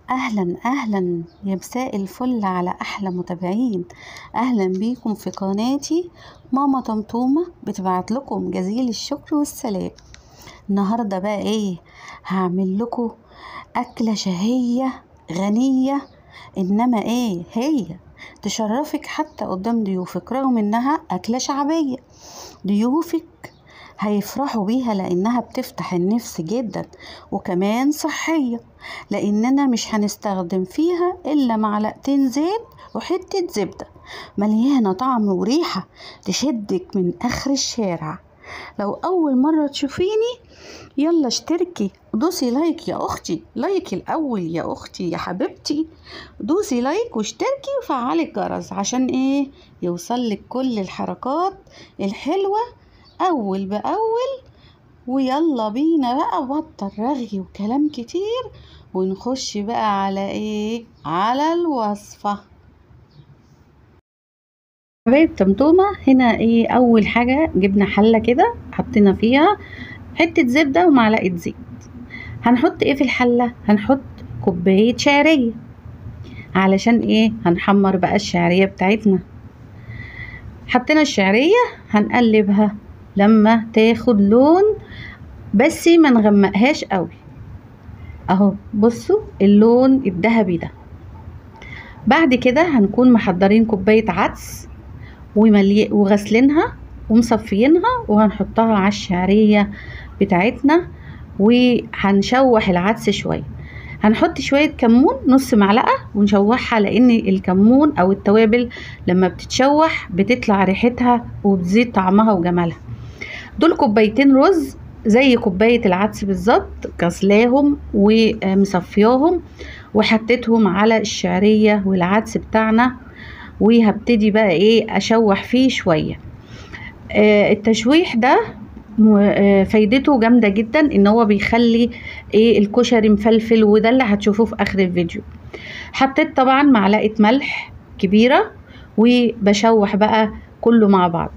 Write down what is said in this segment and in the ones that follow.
اهلا اهلا يا مساء الفل على احلى متابعين. اهلا بيكم في قناتي ماما طمطومة بتبعت لكم جزيل الشكر والسلام. النهاردة بقى ايه؟ هعمل لكم اكلة شهية غنية، انما ايه هي تشرفك حتى قدام ضيوفك، رغم انها اكلة شعبية. ضيوفك هيفرحوا بيها لانها بتفتح النفس جدا، وكمان صحية، لاننا مش هنستخدم فيها الا معلقتين زيت وحتة زبدة، مليانة طعم وريحة تشدك من اخر الشارع. لو اول مرة تشوفيني يلا اشتركي دوسي لايك يا اختي، لايك الاول يا اختي يا حبيبتي. دوسي لايك واشتركي وفعلي الجرس عشان ايه؟ يوصلك كل الحركات الحلوة اول باول. ويلا بينا بقى، بطل رغي وكلام كتير ونخش بقى على ايه؟ على الوصفة. حبايب طمطومة، هنا ايه؟ اول حاجة جبنا حلة كده حطينا فيها حتة زبدة ومعلقة زيت. هنحط ايه في الحلة؟ هنحط كوباية شعرية. علشان ايه؟ هنحمر بقى الشعرية بتاعتنا. حطينا الشعرية، هنقلبها لما تاخد لون، بس ما نغمقهاش قوي. اهو بصوا اللون الذهبي ده. بعد كده هنكون محضرين كوباية عدس وغسلينها ومصفيينها، وهنحطها على الشعرية بتاعتنا، وهنشوح العدس شوية. هنحط شوية كمون، نص معلقة، ونشوحها، لان الكمون او التوابل لما بتتشوح بتطلع ريحتها وبتزيد طعمها وجمالها. دول كوبايتين رز زي كوباية العدس بالظبط، غسلاهم ومصفياهم وحطيتهم على الشعرية والعدس بتاعنا، وهبتدي بقى ايه؟ اشوح فيه شوية. التشويح ده فايدته جامدة جدا، ان هو بيخلي ايه؟ الكشري مفلفل، وده اللي هتشوفوه في اخر الفيديو. حطيت طبعا معلقة ملح كبيرة، وبشوح بقى كله مع بعض.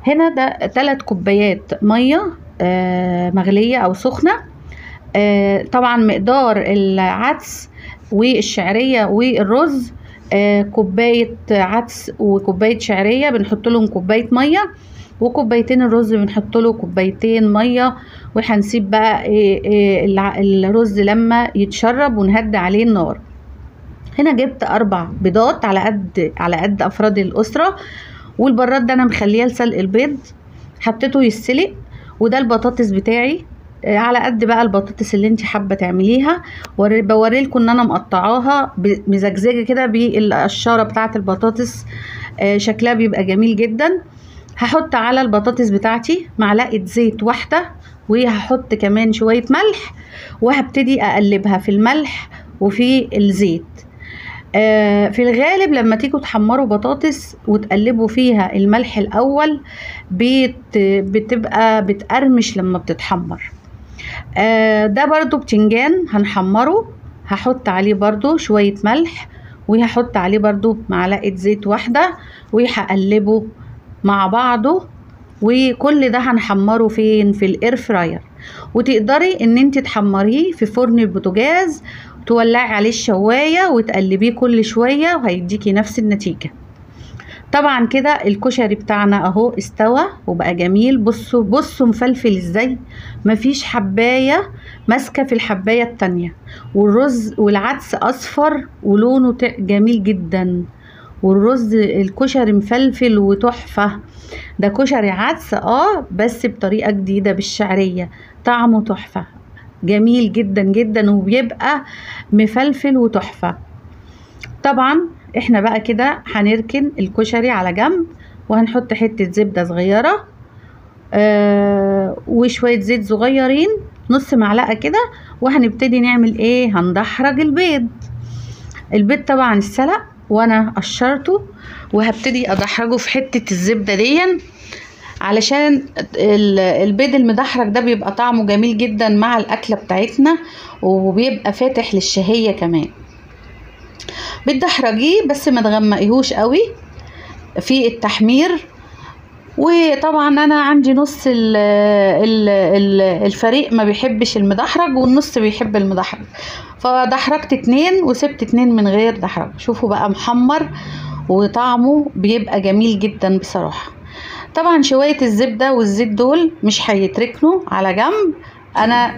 هنا ده 3 كوبايات مية مغلية او سخنة. طبعا مقدار العدس والشعرية والرز كوباية عدس وكوباية شعرية بنحط لهم كوباية مية، وكوبايتين الرز بنحط له كوبايتين مية. وهنسيب بقى الرز لما يتشرب ونهدي عليه النار. هنا جبت 4 بيضات على قد افراد الاسرة، والبراد ده انا مخليه لسلق البيض، حطيته يتسلق. وده البطاطس بتاعي على قد بقى البطاطس اللي انت حابه تعمليها. بوريلكم ان انا مقطعاها مزجزجه كده بالقشاره بتاعه البطاطس، شكلها بيبقى جميل جدا. هحط على البطاطس بتاعتي معلقه زيت واحده، وهحط كمان شويه ملح، وهبتدي اقلبها في الملح وفي الزيت. في الغالب لما تيجوا تحمروا بطاطس وتقلبوا فيها الملح الاول بتبقى بتقرمش لما بتتحمر. ده برضو بتنجان هنحمره، هحط عليه برضو شوية ملح، وهحط عليه برضو معلقة زيت واحدة، وهقلبه مع بعضه. وكل ده هنحمره فين؟ في الاير فراير. وتقدري ان انت تحمريه في فرن البوتاجاز، تولعي عليه الشواية وتقلبيه كل شوية، وهيديكي نفس النتيجة. طبعا كده الكشري بتاعنا اهو استوى وبقى جميل. بصوا بصوا مفلفل ازاي، مفيش حباية ماسكة في الحباية التانية. والرز والعدس اصفر ولونه جميل جدا، والرز الكشري مفلفل وتحفة. ده كشري عدس بس بطريقة جديدة بالشعرية، طعمه تحفة جميل جدا جدا، وبيبقى مفلفل وتحفة. طبعا احنا بقى كده هنركن الكشري على جنب، وهنحط حتة زبدة صغيرة وشوية زيت صغيرين، نص معلقة كده. وهنبتدي نعمل ايه؟ هندحرج البيض طبعا السلق وانا قشرته، وهبتدي ادحرجه في حتة الزبدة دي، علشان البيض المدحرج ده بيبقى طعمه جميل جدا مع الاكلة بتاعتنا، وبيبقى فاتح للشهية كمان. بتدحرجيه بس ما تغمقيهوش قوي في التحمير، وطبعا انا عندي نص الفريق ما بيحبش المدحرج والنص بيحب المدحرج، فدحرجت 2 وسبت 2 من غير دحرج. شوفوا بقى محمر وطعمه بيبقى جميل جدا بصراحة. طبعا شوية الزبدة والزيت دول مش هيتركنوا على جنب، انا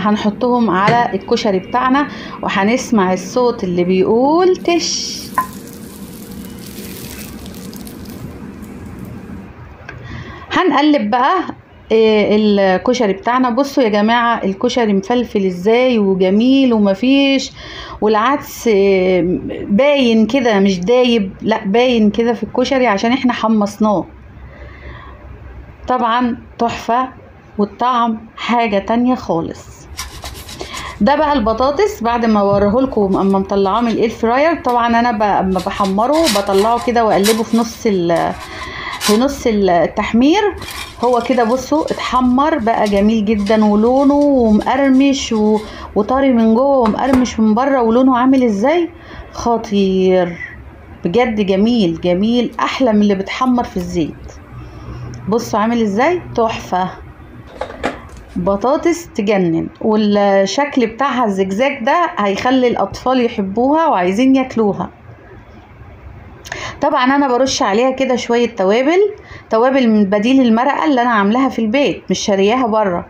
هنحطهم على الكشري بتاعنا وهنسمع الصوت اللي بيقول تش. هنقلب بقى الكشري بتاعنا. بصوا يا جماعة الكشري مفلفل ازاي وجميل ومفيش، والعدس باين كده مش دايب، لا باين كده في الكشري عشان احنا حمصناه. طبعا تحفة والطعم حاجة تانية خالص. ده بقى البطاطس بعد ما اوريهولكم اما مطلعاه من الاير فراير. طبعا انا اما بحمره بطلعه كده واقلبه في نص التحمير. هو كده بصوا اتحمر بقى جميل جدا ولونه ومقرمش وطري من جوه ومقرمش من بره، ولونه عامل ازاي خطير بجد، جميل جميل احلى من اللي بتحمر في الزيت. بصوا عامل ازاي تحفة، بطاطس تجنن، والشكل بتاعها الزجزاج ده هيخلي الاطفال يحبوها وعايزين ياكلوها. طبعا انا برش عليها كده شوية توابل من بديل المرقة اللي انا عاملاها في البيت مش شارياها بره.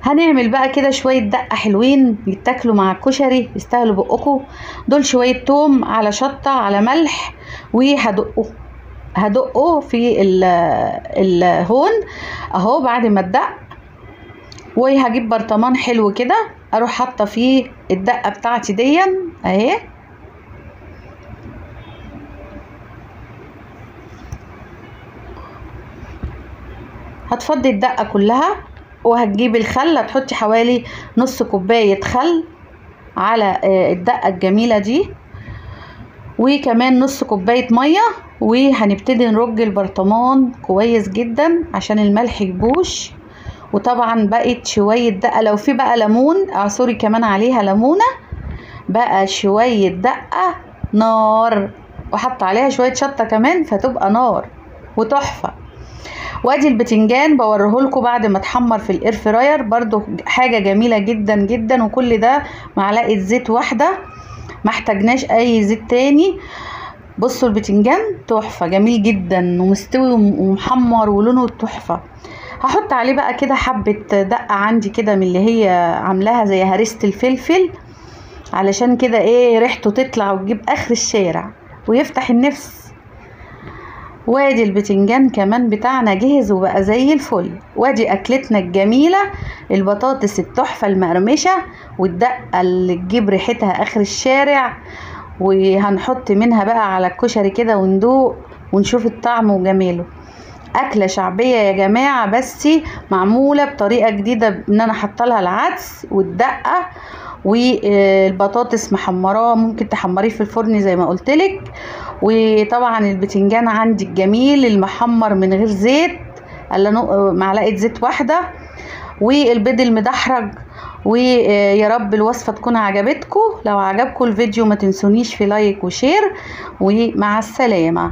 هنعمل بقى كده شوية دقة حلوين يتاكلوا مع الكشري يستاهلوا بقكم. دول شوية توم على شطة على ملح، وهدقه في الهون اهو بعد ما اتدق. وهجيب برطمان حلو كده اروح حاطه فيه الدقة بتاعتي دي اهي. هتفضي الدقة كلها وهتجيب الخل، هتحطي حوالي نص كوباية خل على الدقة الجميلة دي، وكمان نص كوباية مية، وهنبتدي نرج البرطمان كويس جدا عشان الملح يبوش. وطبعا بقت شوية دقة، لو في بقى ليمون اعصري كمان عليها ليمونة، بقى شوية دقة نار، وحط عليها شوية شطة كمان فتبقى نار وتحفة. وادي البتنجان بوريهولكوا بعد ما اتحمر في الاير فراير، برضو حاجة جميلة جدا جدا، وكل ده معلقة زيت واحدة ما احتاجناش اي زيت تاني. بصوا البتنجان تحفة جميل جدا ومستوي ومحمر ولونه تحفة. هحط عليه بقى كده حبة دقة عندي كده من اللي هي عاملاها زي هريسة الفلفل، علشان كده ايه ريحته تطلع وتجيب اخر الشارع ويفتح النفس. وادي البتنجان كمان بتاعنا جهز وبقى زي الفل. وادي اكلتنا الجميلة البطاطس التحفة المقرمشة والدقة اللي تجيب ريحتها اخر الشارع، وهنحط منها بقى على الكشري كده وندوق ونشوف الطعم وجماله. اكلة شعبية يا جماعة بس معمولة بطريقة جديدة، ان انا حاطه لها العدس والدقة والبطاطس محمراه، ممكن تحمريه في الفرن زي ما قلتلك. وطبعا البتنجان عندي الجميل المحمر من غير زيت، معلقة زيت واحدة، والبيض المدحرج. ويا رب الوصفة تكون عجبتكم. لو عجبكم الفيديو ما تنسونيش في لايك وشير، ومع السلامة.